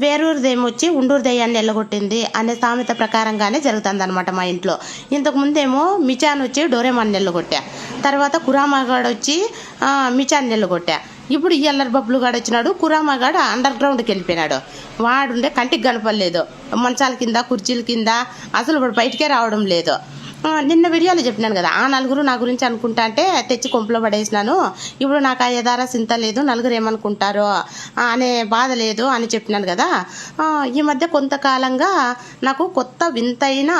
వేరూరు దెయ్యమొచ్చి ఉండూరు దెయ్యాన్ని ఎల్లగొట్టింది అనే సామెత ప్రకారంగానే జరుగుతుందన్నమాట మా ఇంట్లో. ఇంతకు ముందేమో మిచాన్ వచ్చి డోరేమాన్ని ఎల్లగొట్టా, తర్వాత కురామాగాడు వచ్చి మిచాన్ని ఎల్లగొట్టా. ఇప్పుడు ఈ అల్లరి బబ్బులు గాడు వచ్చినాడు, కురామాగాడు అండర్ గ్రౌండ్కి వెళ్ళిపోయినాడు. వాడుండే కంటికి కనపడలేదు, మంచాల కింద కుర్చీల కింద అసలు వాడు బయటికే రావడం లేదు. నిన్న వీడియోలో చెప్పినాను కదా, ఆ నలుగురు నా గురించి అనుకుంటా అంటే తెచ్చి కొంపులో పడేసినాను. ఇప్పుడు నాకు ఆ యదార చింత లేదు, నలుగురు ఏమనుకుంటారో అనే బాధ లేదు అని చెప్పినాను కదా. ఈ మధ్య కొంతకాలంగా నాకు కొత్త వింతైన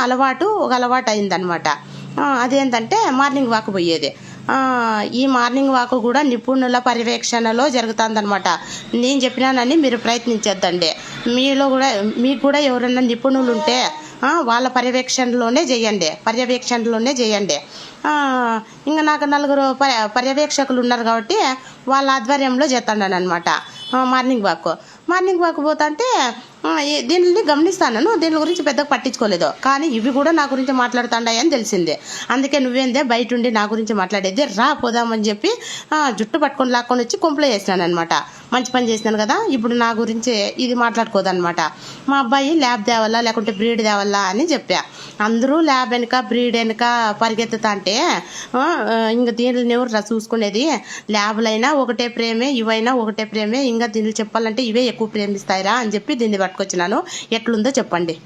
ఒక అలవాటు అయిందనమాట. అదేంటంటే మార్నింగ్ వాక్ పోయేది. ఈ మార్నింగ్ వాక్ కూడా నిపుణుల పర్యవేక్షణలో జరుగుతుందనమాట. నేను చెప్పినానని మీరు ప్రయత్నించొద్దండి. మీకు కూడా ఎవరైనా నిపుణులు ఉంటే వాళ్ళ పర్యవేక్షణలోనే చేయండి. ఇంకా నాకు నలుగురు పర్యవేక్షకులు ఉన్నారు కాబట్టి వాళ్ళ ఆధ్వర్యంలో చేస్తాను అనమాట మార్నింగ్ వాక్ పోతా అంటే దీనిని గమనిస్తాను. దీని గురించి పెద్దగా పట్టించుకోలేదు, కానీ ఇవి కూడా నా గురించి మాట్లాడుతున్నాయి అని తెలిసిందే. అందుకే నువ్వేందే బయట ఉండి నా గురించి మాట్లాడేది, రా పోదామని చెప్పి జుట్టు పట్టుకొని లాక్కొని వచ్చి కొంపలో వేసినాను అనమాట. మంచి పని చేసినాను కదా. ఇప్పుడు నా గురించి ఇది మాట్లాడుకోదనమాట. మా అబ్బాయి ల్యాబ్ తేవాలా లేకుంటే బ్రీడ్ తేవాలా అని చెప్పా. అందరూ ల్యాబ్ వెనుక బ్రీడ్ వెనుక పరిగెత్తుతా అంటే ఇంకా దీనిని ఎవరు చూసుకునేది? ల్యాబ్లైనా ఒకటే ప్రేమే, ఇవైనా ఒకటే ప్రేమే, ఇంకా దీన్ని చెప్పాలంటే ఇవే ఎక్కువ ప్రేమిస్తాయిరా అని చెప్పి దీన్ని పట్టుకొచ్చినాను. ఎట్లుందో చెప్పండి.